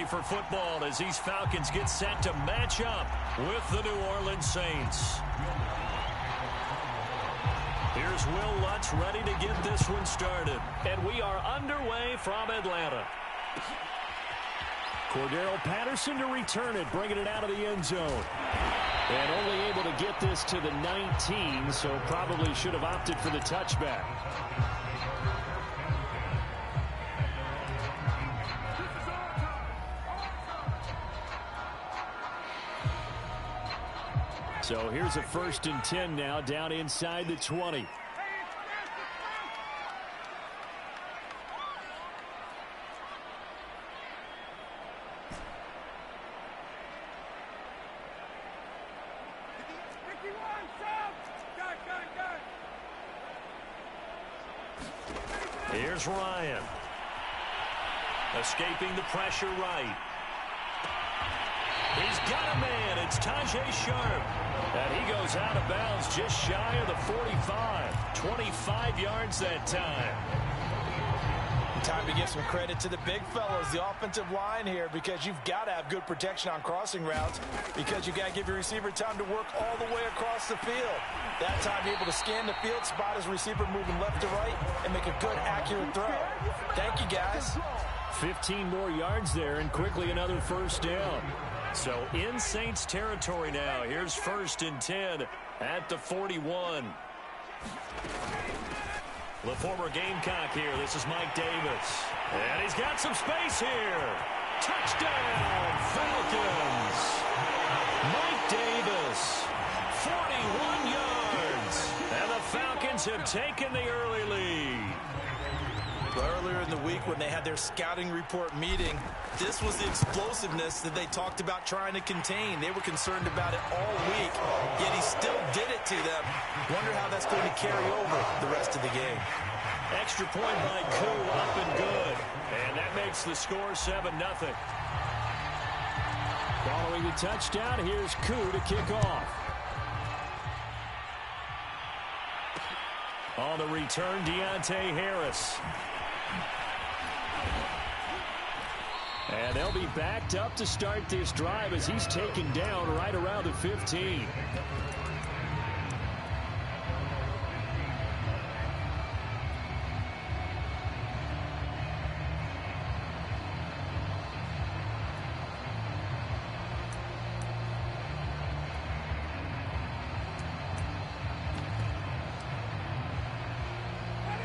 ready for football as these Falcons get set to match up with the New Orleans Saints. Here's Will Lutz ready to get this one started. And we are underway from Atlanta. Cordero Patterson to return it, bringing it out of the end zone. And only able to get this to the 19, so probably should have opted for the touchback. So here's a 1st and 10 now, down inside the 20. Here's Ryan. Escaping the pressure right. He's got a man. It's Tajay Sharp. And he goes out of bounds just shy of the 45. 25 yards that time. Time to give some credit to the big fellows, the offensive line here, because you've got to have good protection on crossing routes, because you've got to give your receiver time to work all the way across the field. That time, able to scan the field, spot his receiver moving left to right, and make a good, accurate throw. Thank you, guys. 15 more yards there, and quickly another 1st down. So in Saints territory now. Here's 1st and 10 at the 41. The former Gamecock here. This is Mike Davis. And he's got some space here. Touchdown, Falcons. Mike Davis, 41 yards. And the Falcons have taken the early lead. Earlier in the week when they had their scouting report meeting, this was the explosiveness that they talked about trying to contain. They were concerned about it all week, yet he still did it to them. Wonder how that's going to carry over the rest of the game. Extra point by Koo, up and good. And that makes the score 7-0. Following the touchdown, here's Koo to kick off. On the return, Deontay Harris. And they'll be backed up to start this drive as he's taken down right around the 15.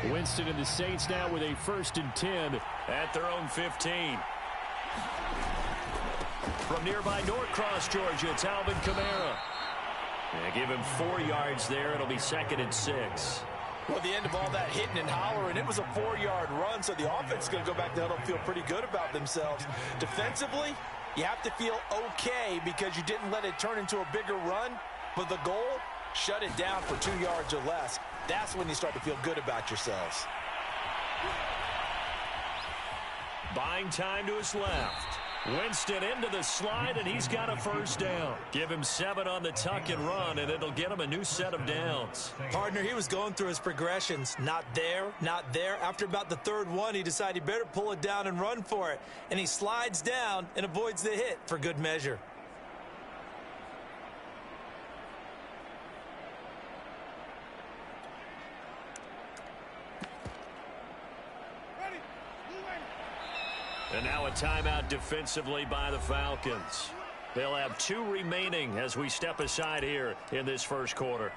Winston and the Saints now with a 1st and 10 at their own 15. From nearby Norcross, Georgia, it's Alvin Kamara. Yeah, give him 4 yards there. It'll be 2nd and 6. Well, at the end of all that hitting and hollering, it was a 4-yard run, so the offense is going to go back there and feel pretty good about themselves. Defensively, you have to feel okay because you didn't let it turn into a bigger run, but the goal, shut it down for 2 yards or less. That's when you start to feel good about yourselves. Buying time to his left. Winston into the slide, and he's got a 1st down. Give him 7 on the tuck and run, and it'll get him a new set of downs. Partner, he was going through his progressions. Not there, not there. After about the 3rd one, he decided he better pull it down and run for it. And he slides down and avoids the hit for good measure. And now a timeout defensively by the Falcons. They'll have 2 remaining as we step aside here in this 1st quarter.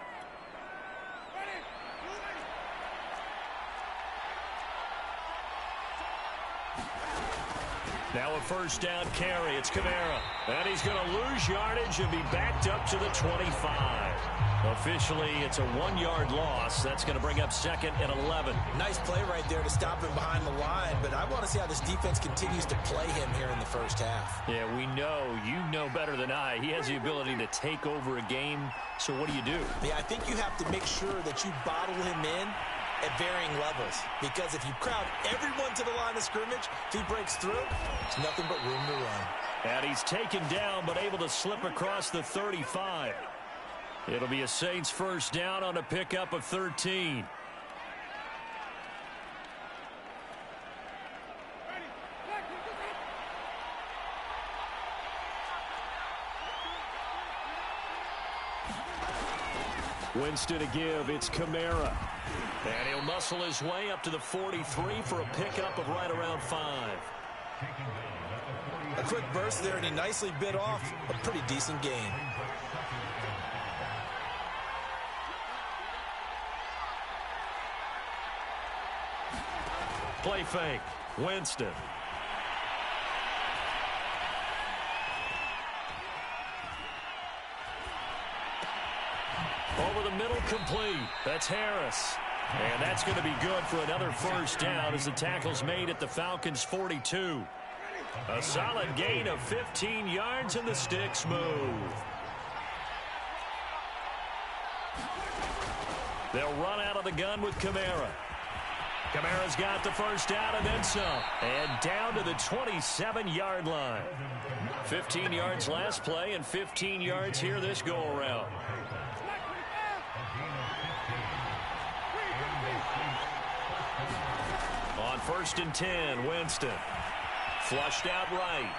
Now a 1st down carry. It's Kamara. And he's going to lose yardage and be backed up to the 25. Officially, it's a 1-yard loss. That's going to bring up 2nd and 11. Nice play right there to stop him behind the line, but I want to see how this defense continues to play him here in the 1st half. Yeah, we know. You know better than I. He has the ability to take over a game, so what do you do? Yeah, I think you have to make sure that you bottle him in at varying levels, because if you crowd everyone to the line of scrimmage, if he breaks through, there's nothing but room to run. And he's taken down, but able to slip across the 35. It'll be a Saints 1st down on a pickup of 13. Winston to give. It's Kamara. And he'll muscle his way up to the 43 for a pickup of right around 5. A quick burst there, and he nicely bit off a pretty decent gain. Play fake. Winston. Over the middle, complete. That's Harris. And that's going to be good for another first down as the tackle's made at the Falcons' 42. A solid gain of 15 yards, and the sticks move. They'll run out of the gun with Kamara. Kamara's got the first down and then some. And down to the 27-yard line. 15 yards last play and 15 yards here this go-around. On 1st and 10, Winston. Flushed out right.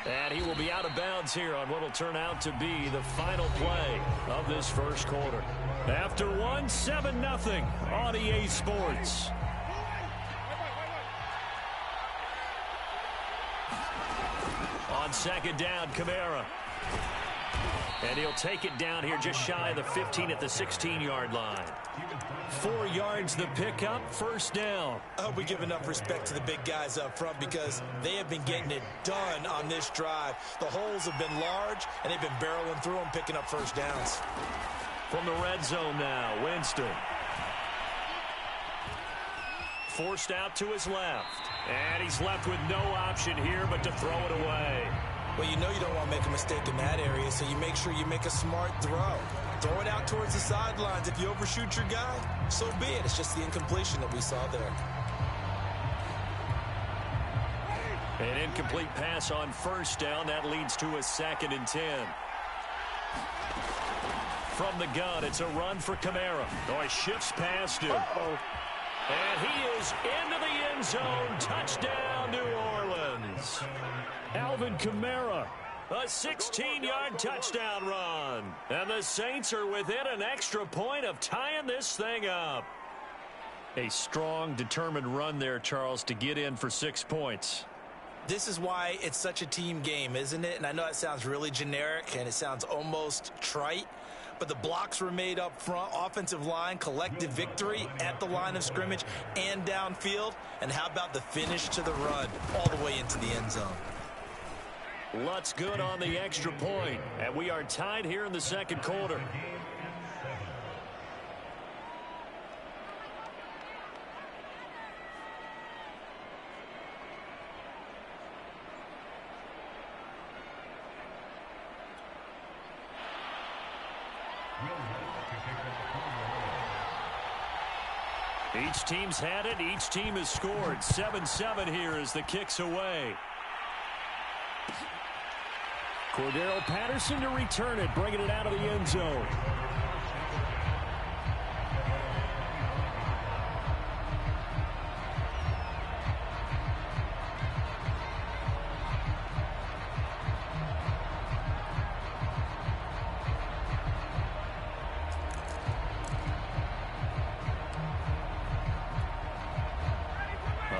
And he will be out of bounds here on what will turn out to be the final play of this first quarter. After one, 7-0 on EA Sports. On 2nd down, Kamara. And he'll take it down here just shy of the 15 at the 16-yard line. 4 yards the pickup, first down. I hope we give enough respect to the big guys up front because they have been getting it done on this drive. The holes have been large, and they've been barreling through them, picking up first downs. From the red zone now, Winston. Forced out to his left. And he's left with no option here but to throw it away. Well, you know you don't want to make a mistake in that area, so you make sure you make a smart throw. Throw it out towards the sidelines. If you overshoot your guy, so be it. It's just the incompletion that we saw there. An incomplete pass on first down. That leads to a 2nd and 10. From the gun, it's a run for Kamara. Oh, he shifts past him. And he is into the end zone. Touchdown, New Orleans. Alvin Kamara, a 16-yard touchdown run. And the Saints are within an extra point of tying this thing up. A strong, determined run there, Charles, to get in for 6 points. This is why it's such a team game, isn't it? And I know it sounds really generic and it sounds almost trite, but the blocks were made up front, offensive line, collective victory at the line of scrimmage and downfield. And how about the finish to the run all the way into the end zone? Lutz good on the extra point, and we are tied here in the second quarter. Each team's had it. Each team has scored. 7-7 here as the kick's away. Cordero Patterson to return it, bringing it out of the end zone.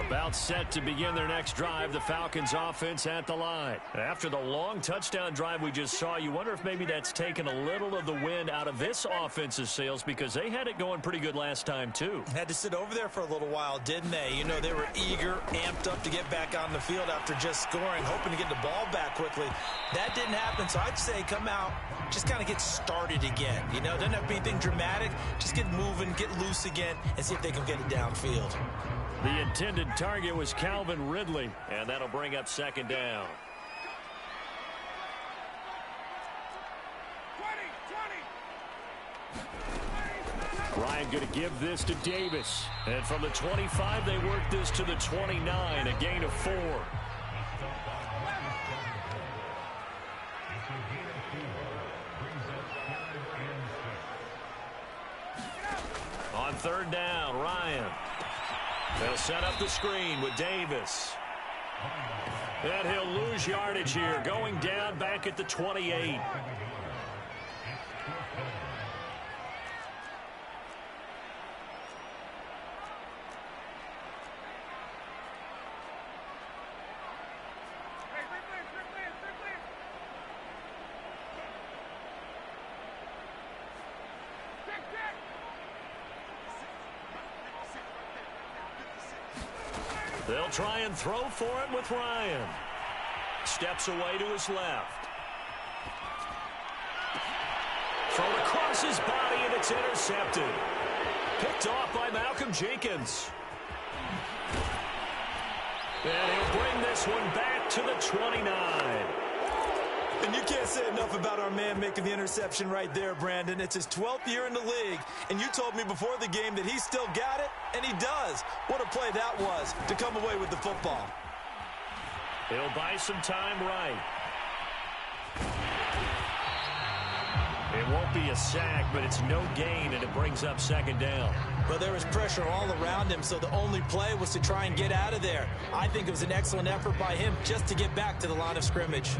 About set to begin their next drive, the Falcons offense at the line. After the long touchdown drive we just saw, you wonder if maybe that's taken a little of the wind out of this offensive sails because they had it going pretty good last time too. Had to sit over there for a little while, didn't they? You know, they were eager, amped up to get back on the field after just scoring, hoping to get the ball back quickly. That didn't happen, so I'd say come out, just kind of get started again. You know, doesn't have to be anything dramatic. Just get moving, get loose again, and see if they can get it downfield. The intended target was Calvin Ridley, and that'll bring up second down. 20. Ryan going to give this to Davis. And from the 25, they work this to the 29, a gain of 4. On third down, Ryan. They'll set up the screen with Davis. And he'll lose yardage here, going down back at the 28. They'll try and throw for it with Ryan. Steps away to his left. Thrown across his body, and it's intercepted. Picked off by Malcolm Jenkins. And he'll bring this one back to the 29. And you can't say enough about our man making the interception right there, Brandon. It's his 12th year in the league, and you told me before the game that he still got it, and he does. What a play that was to come away with the football. He'll buy some time right. It won't be a sack, but it's no gain, and it brings up second down. But there was pressure all around him, so the only play was to try and get out of there. I think it was an excellent effort by him just to get back to the line of scrimmage.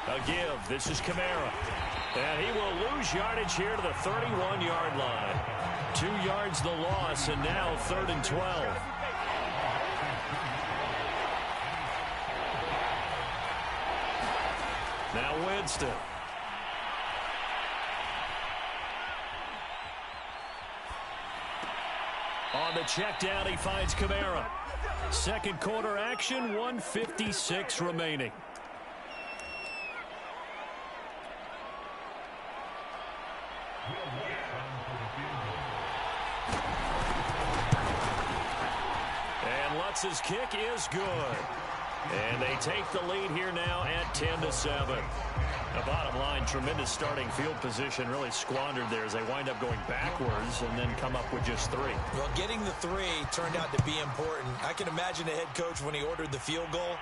A give. This is Kamara. And he will lose yardage here to the 31-yard line. 2 yards the loss, and now 3rd and 12. Now Winston. On the check down, he finds Kamara. Second quarter action, 1:56 remaining. And Lutz's kick is good. And they take the lead here now at 10-7. The bottom line, tremendous starting field position, really squandered there as they wind up going backwards and then come up with just 3. Well, getting the 3 turned out to be important. I can imagine the head coach when he ordered the field goal.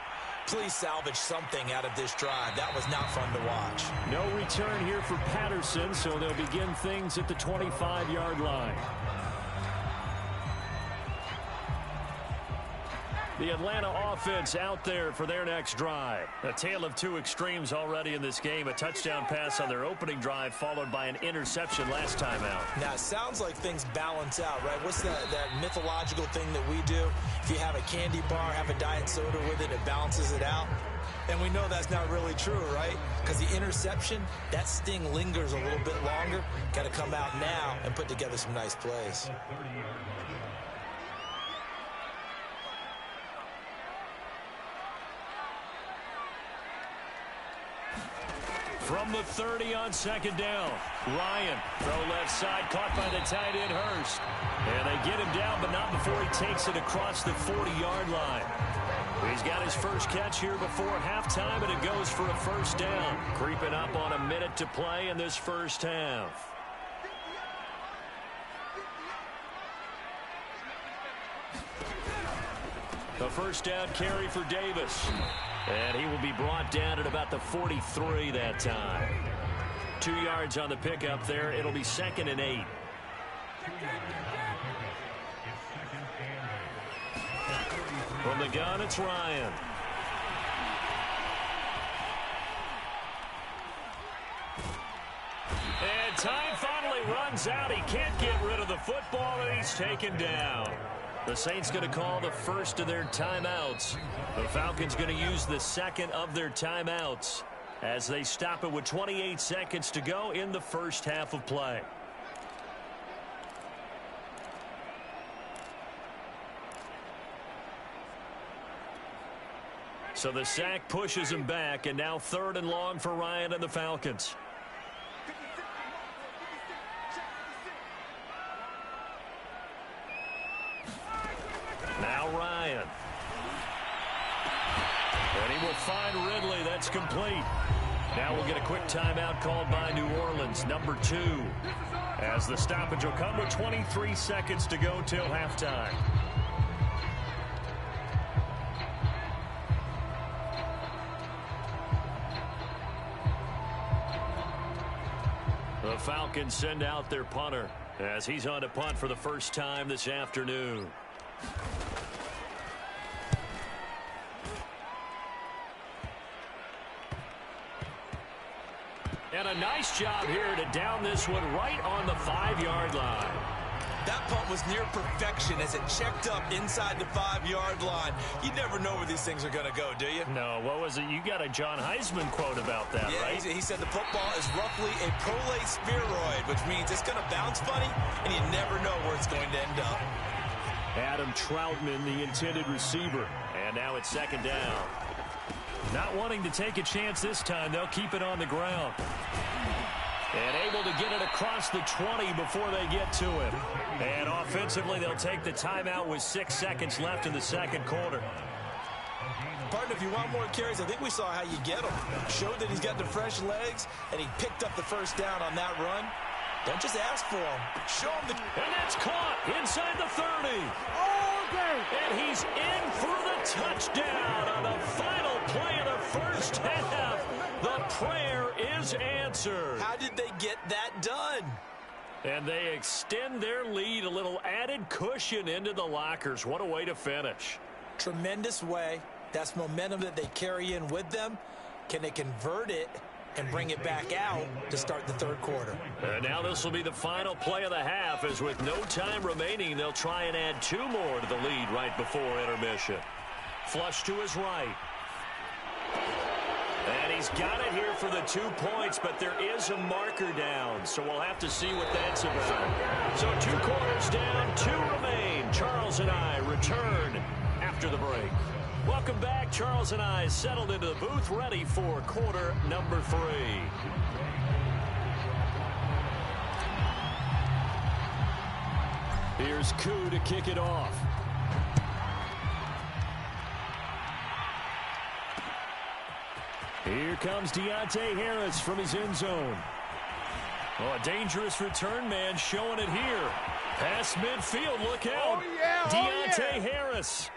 Please salvage something out of this drive. That was not fun to watch. No return here for Patterson, so they'll begin things at the 25-yard line. The Atlanta offense out there for their next drive. A tale of 2 extremes already in this game. A touchdown pass on their opening drive followed by an interception last time out. Now, it sounds like things balance out, right? What's that mythological thing that we do? If you have a candy bar, have a diet soda with it, it balances it out. And we know that's not really true, right? Because the interception, that sting lingers a little bit longer. Got to come out now and put together some nice plays. From the 30 on second down, Ryan, throw left side, caught by the tight end Hurst. And they get him down, but not before he takes it across the 40-yard line. He's got his first catch here before halftime, and it goes for a first down. Creeping up on a minute to play in this first half. A first down carry for Davis. And he will be brought down at about the 43 that time. 2 yards on the pickup there. It'll be 2nd and 8. From the gun, it's Ryan. And time finally runs out. He can't get rid of the football, and he's taken down. The Saints going to call the first of their timeouts. The Falcons going to use the second of their timeouts as they stop it with 28 seconds to go in the first half of play. So the sack pushes him back, and now 3rd and long for Ryan and the Falcons. Now Ryan. And he will find Ridley. That's complete. Now we'll get a quick timeout called by New Orleans, number 2. As the stoppage will come with 23 seconds to go till halftime. The Falcons send out their punter as he's on to punt for the first time this afternoon. And a nice job here to down this one right on the 5-yard line. That punt was near perfection as it checked up inside the 5-yard line. You never know where these things are going to go, do you? No, what was it? You got a John Heisman quote about that, yeah, right? He said the football is roughly a prolate spheroid, which means it's going to bounce funny, and you never know where it's going to end up. Adam Troutman, the intended receiver. And now it's second down. Not wanting to take a chance this time, they'll keep it on the ground. And able to get it across the 20 before they get to him. And offensively, they'll take the timeout with 6 seconds left in the second quarter. Partner, if you want more carries, I think we saw how you get him. Showed that he's got the fresh legs, and he picked up the first down on that run. Don't just ask for him. Show him the... And that's caught inside the 30. And he's in for the touchdown on the final play of the first half. The prayer is answered. How did they get that done? And they extend their lead, a little added cushion into the lockers. What a way to finish. Tremendous way. That's momentum that they carry in with them. Can they convert it and bring it back out to start the third quarter? And now this will be the final play of the half, as with no time remaining, they'll try and add 2 more to the lead right before intermission. Flush to his right. And he's got it here for the 2 points, but there is a marker down, so we'll have to see what that's about. So 2 quarters down, 2 remain. Charles and I return after the break. Welcome back. Charles and I settled into the booth, ready for quarter number 3. Here's Koo to kick it off. Here comes Deontay Harris from his end zone. Oh, a dangerous return man showing it here. Past midfield, look out. Oh, yeah. Deontay Harris.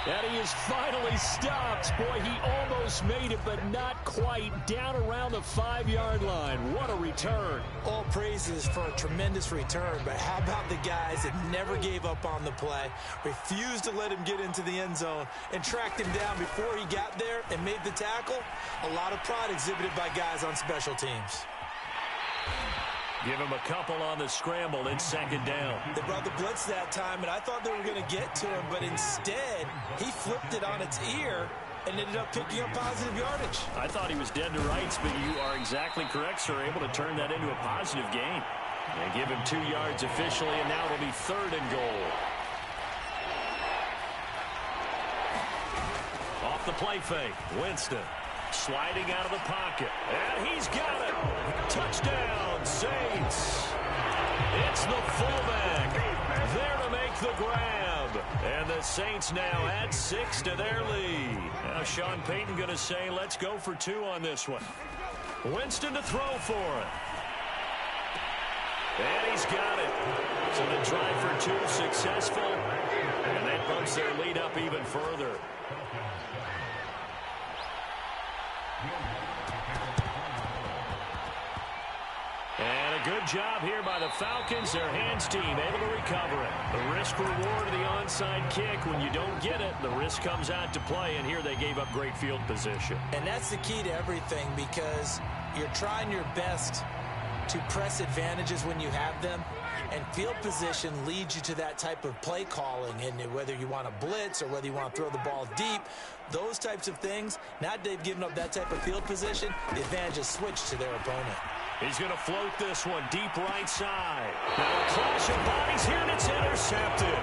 And he is finally stopped. Boy, he almost made it, but not quite. Down around the 5-yard line. What a return. All praises for a tremendous return, but how about the guys that never gave up on the play, refused to let him get into the end zone, and tracked him down before he got there and made the tackle? A lot of pride exhibited by guys on special teams. Give him a couple on the scramble. It's second down. They brought the blitz that time, and I thought they were going to get to him, but instead, he flipped it on its ear and ended up picking up positive yardage. I thought he was dead to rights, but you are exactly correct, sir. Able to turn that into a positive gain. And give him 2 yards officially, and now it'll be 3rd and goal. Off the play fake, Winston. Sliding out of the pocket. And he's got it. Touchdown, Saints. It's the fullback. There to make the grab. And the Saints now add 6 to their lead. Now Sean Payton going to say, let's go for 2 on this one. Winston to throw for it. And he's got it. So the try for 2 successful. And that bumps their lead up even further. And a good job here by the Falcons. Their hands team able to recover it. The risk reward of the onside kick. When you don't get it, the risk comes out to play. And here they gave up great field position. And that's the key to everything, because you're trying your best to press advantages when you have them. And field position leads you to that type of play calling. And whether you want to blitz or whether you want to throw the ball deep, those types of things, now they've given up that type of field position, the advantage is switched to their opponent. He's going to float this one deep right side. Now a clash of bodies here, and it's intercepted.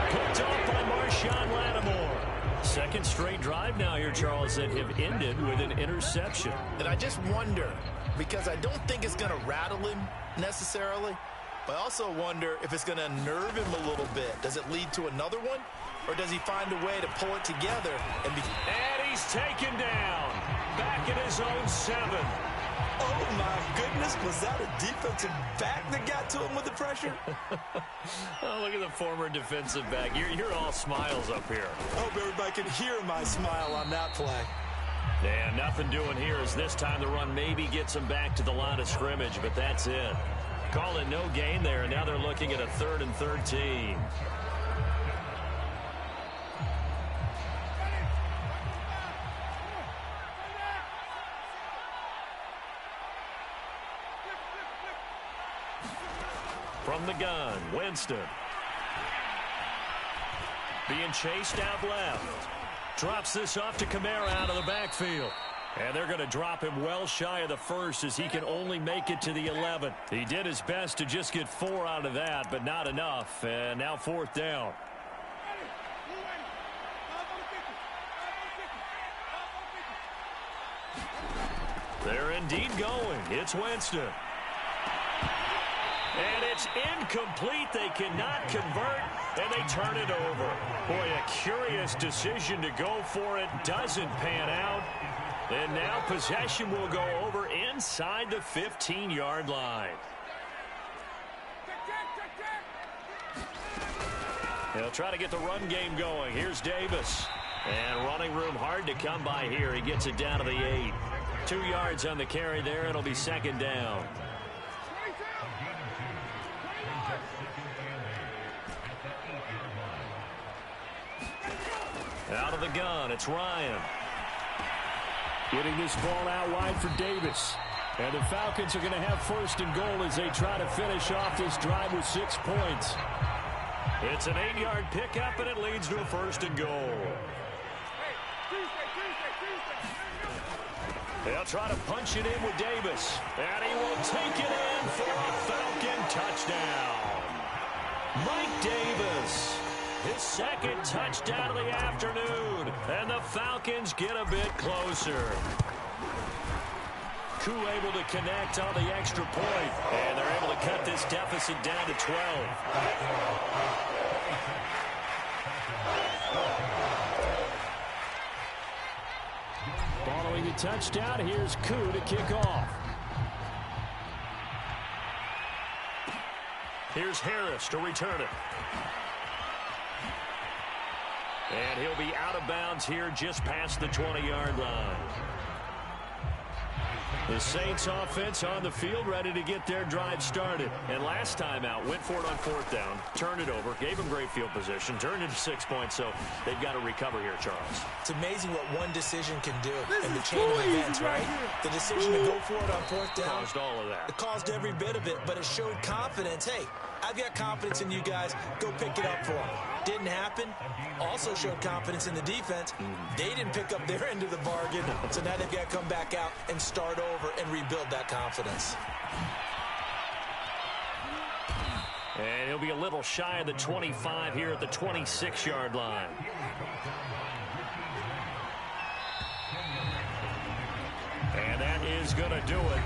Picked off by Marshawn Lattimore. Second straight drive now here, Charles, that have ended with an interception. And I just wonder, because I don't think it's going to rattle him necessarily, but I also wonder if it's going to unnerve him a little bit. Does it lead to another one? Or does he find a way to pull it together? And he's taken down. Back at his own 7. Oh, my goodness. Was that a defensive back that got to him with the pressure? Oh, look at the former defensive back. You're all smiles up here. I hope everybody can hear my smile on that play. And nothing doing here as this time the run maybe gets him back to the line of scrimmage, but that's it. Call it no gain there, and now they're looking at a 3rd and 13. From the gun, Winston. Being chased out left. Drops this off to Kamara out of the backfield. And they're going to drop him well shy of the first as he can only make it to the 11. He did his best to just get 4 out of that, but not enough. And now 4th down. They're indeed going. It's Winston. And it's incomplete. They cannot convert, and they turn it over. Boy, a curious decision to go for it. Doesn't pan out. And now possession will go over inside the 15-yard line. They'll try to get the run game going. Here's Davis. And running room hard to come by here. He gets it down to the 8. 2 yards on the carry there. It'll be 2nd down. Out of the gun, it's Ryan. Getting this ball out wide for Davis. And the Falcons are going to have 1st and goal as they try to finish off this drive with 6 points. It's an 8-yard pickup, and it leads to a 1st and goal. They'll try to punch it in with Davis. And he will take it in for a Falcon touchdown. Mike Davis. His 2nd touchdown of the afternoon. And the Falcons get a bit closer. Koo able to connect on the extra point. And they're able to cut this deficit down to 12. Following the touchdown, here's Koo to kick off. Here's Harris to return it. And he'll be out of bounds here just past the 20-yard line. The Saints offense on the field ready to get their drive started. And last time out, went for it on 4th down, turned it over, gave them great field position, turned it to 6 points, so they've got to recover here, Charles. It's amazing what one decision can do in the chain of events, right? The decision to go for it on 4th down. Caused all of that. It caused every bit of it, but it showed confidence. Hey, I've got confidence in you guys. Go pick it up for them. Didn't happen. Also showed confidence in the defense. They didn't pick up their end of the bargain, so now they've got to come back out and start over and rebuild that confidence. And he'll be a little shy of the 25 here at the 26-yard line. And that is going to do it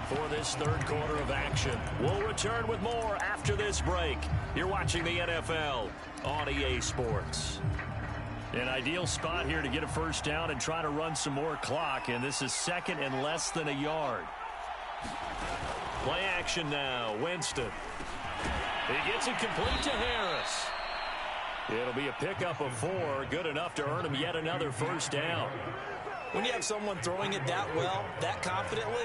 for this 3rd quarter of action. We'll return with more after this break. You're watching the NFL on EA Sports. An ideal spot here to get a 1st down and try to run some more clock, and this is 2nd and less than a yard. Play action now. Winston. He gets it complete to Harris. It'll be a pickup of 4, good enough to earn him yet another 1st down. When you have someone throwing it that well, that confidently,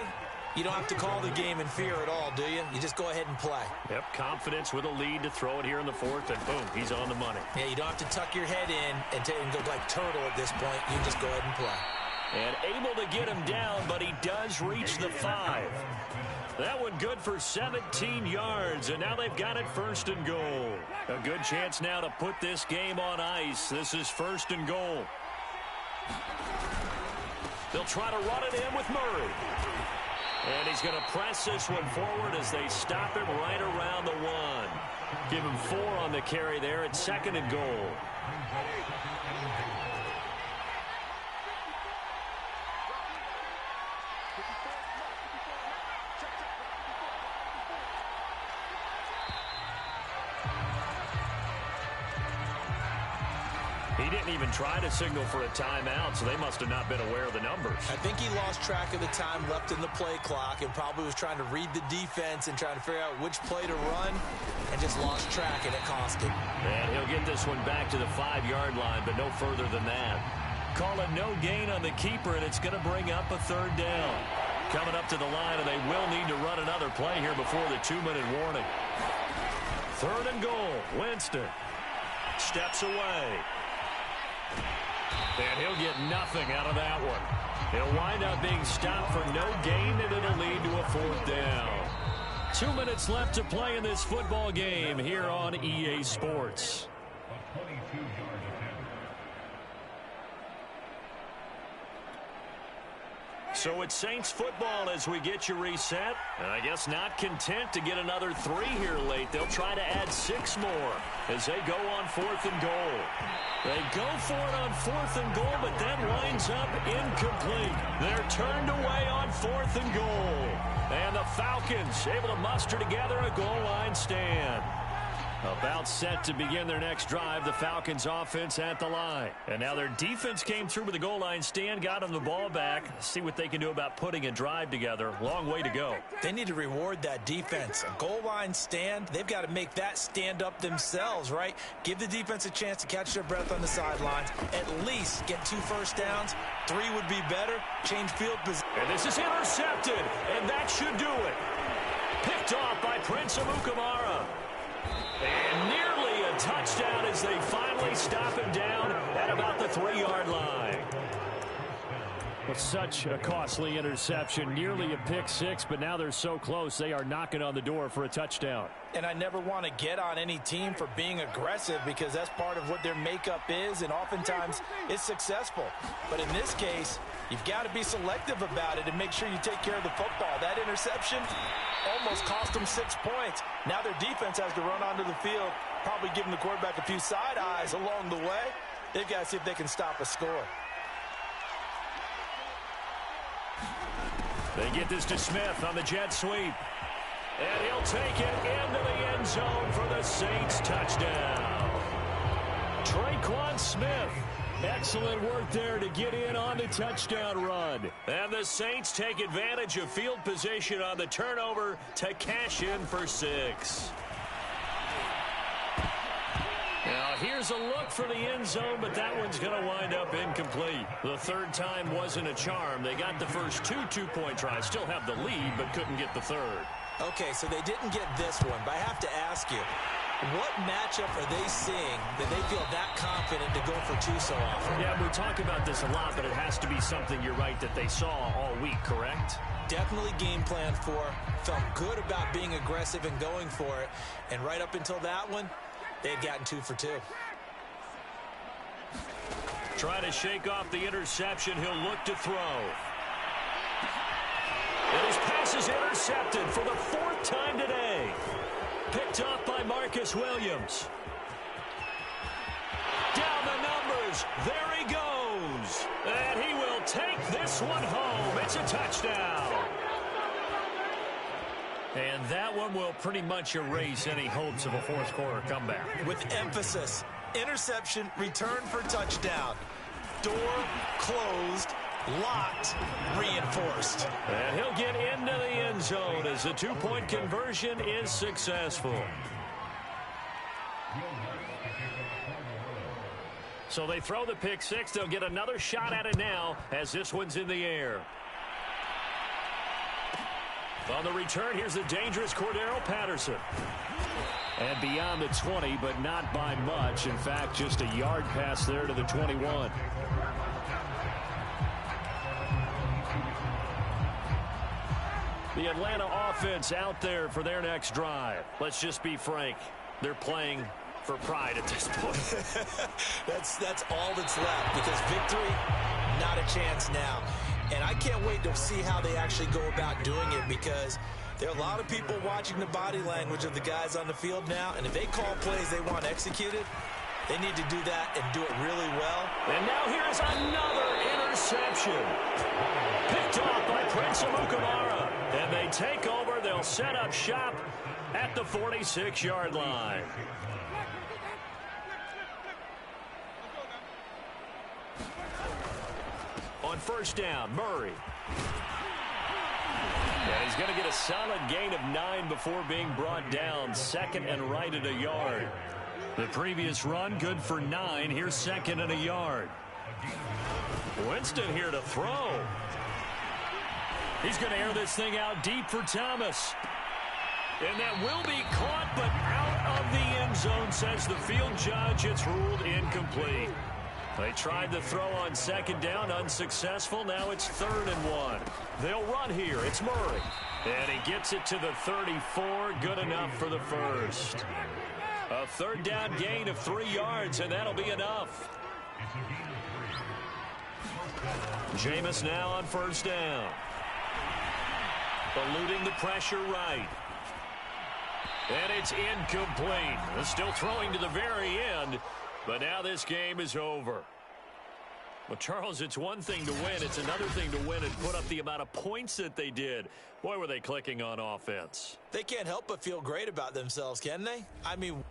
you don't have to call the game in fear at all, do you? You just go ahead and play. Yep, confidence with a lead to throw it here in the 4th, and boom, he's on the money. Yeah, you don't have to tuck your head in and go like turtle at this point. You just go ahead and play. And able to get him down, but he does reach the 5. That one good for 17 yards, and now they've got it 1st and goal. A good chance now to put this game on ice. This is 1st and goal. They'll try to run it in with Murray. And he's going to press this one forward as they stop him right around the 1. Give him 4 on the carry there at 2nd and goal. He didn't even try to signal for a timeout, so they must have not been aware of the numbers. I think he lost track of the time left in the play clock and probably was trying to read the defense and trying to figure out which play to run and just lost track, and it cost him. And he'll get this one back to the 5-yard line, but no further than that. Call it no gain on the keeper, and it's going to bring up a 3rd down. Coming up to the line, and they will need to run another play here before the 2-minute warning. 3rd and goal. Winston steps away. And he'll get nothing out of that one. He'll wind up being stopped for no gain, and it'll lead to a 4th down. 2 minutes left to play in this football game here on EA Sports. So it's Saints football as we get you reset. And I guess not content to get another 3 here late. They'll try to add 6 more as they go on 4th and goal. They go for it on 4th and goal, but that winds up incomplete. They're turned away on 4th and goal. And the Falcons able to muster together a goal line stand. About set to begin their next drive, the Falcons offense at the line. And now their defense came through with the goal line stand, got them the ball back. See what they can do about putting a drive together. Long way to go. They need to reward that defense. A goal line stand, they've got to make that stand up themselves, right? Give the defense a chance to catch their breath on the sidelines. At least get 2 first downs. 3 would be better. Change field position. And this is intercepted, and that should do it. Picked off by Prince Amukamara. And nearly a touchdown as they finally stop him down at about the 3-yard line. Well, such a costly interception, nearly a pick 6, but now they're so close they are knocking on the door for a touchdown. And I never want to get on any team for being aggressive because that's part of what their makeup is, and oftentimes it's successful. But in this case, you've got to be selective about it and make sure you take care of the football. That interception almost cost them 6 points. Now their defense has to run onto the field, probably giving the quarterback a few side eyes along the way. They've got to see if they can stop a score. They get this to Smith on the jet sweep. And he'll take it into the end zone for the Saints touchdown. Traquan Smith. Excellent work there to get in on the touchdown run. And the Saints take advantage of field position on the turnover to cash in for 6. Now, here's a look for the end zone, but that one's going to wind up incomplete. The 3rd time wasn't a charm. They got the first 2 two-point tries. Still have the lead, but couldn't get the 3rd. Okay, so they didn't get this one, but I have to ask you, what matchup are they seeing that they feel that confident to go for 2 so often? Yeah, we talk about this a lot, but it has to be something, you're right, that they saw all week, correct? Definitely game plan for, felt good about being aggressive and going for it, and right up until that one, they had gotten 2 for 2. Try to shake off the interception. He'll look to throw. And his pass is intercepted for the 4th time today. Picked off by Marcus Williams. Down the numbers. There he goes. And he will take this one home. It's a touchdown. And that one will pretty much erase any hopes of a 4th quarter comeback. With emphasis, interception, return for touchdown. Door closed, locked, reinforced. And he'll get into the end zone as the 2-point conversion is successful. So they throw the pick 6. They'll get another shot at it now as this one's in the air. On the return, here's the dangerous Cordero Patterson. And beyond the 20, but not by much. In fact, just a yard pass there to the 21. The Atlanta offense out there for their next drive. Let's just be frank. They're playing for pride at this point. That's all that's left, because victory, not a chance now. And I can't wait to see how they actually go about doing it, because there are a lot of people watching the body language of the guys on the field now, and if they call plays they want executed, they need to do that and do it really well. And now here's another interception. Picked off by Prince Amukamara. And they take over. They'll set up shop at the 46-yard line. On 1st down, Murray. And he's going to get a solid gain of 9 before being brought down. 2nd and right at a yard. The previous run, good for 9. Here's 2nd and a yard. Winston here to throw. He's going to air this thing out deep for Thomas. And that will be caught, but out of the end zone, says the field judge. It's ruled incomplete. They tried to throw on 2nd down, unsuccessful. Now it's 3rd and 1. They'll run here. It's Murray. And he gets it to the 34. Good enough for the first. A third down gain of 3 yards, and that'll be enough. Jameis now on first down. Eluding the pressure right. And it's incomplete. Still throwing to the very end, but now this game is over. Well, Charles, it's one thing to win. It's another thing to win and put up the amount of points that they did. Boy, were they clicking on offense. They can't help but feel great about themselves, can they? I mean...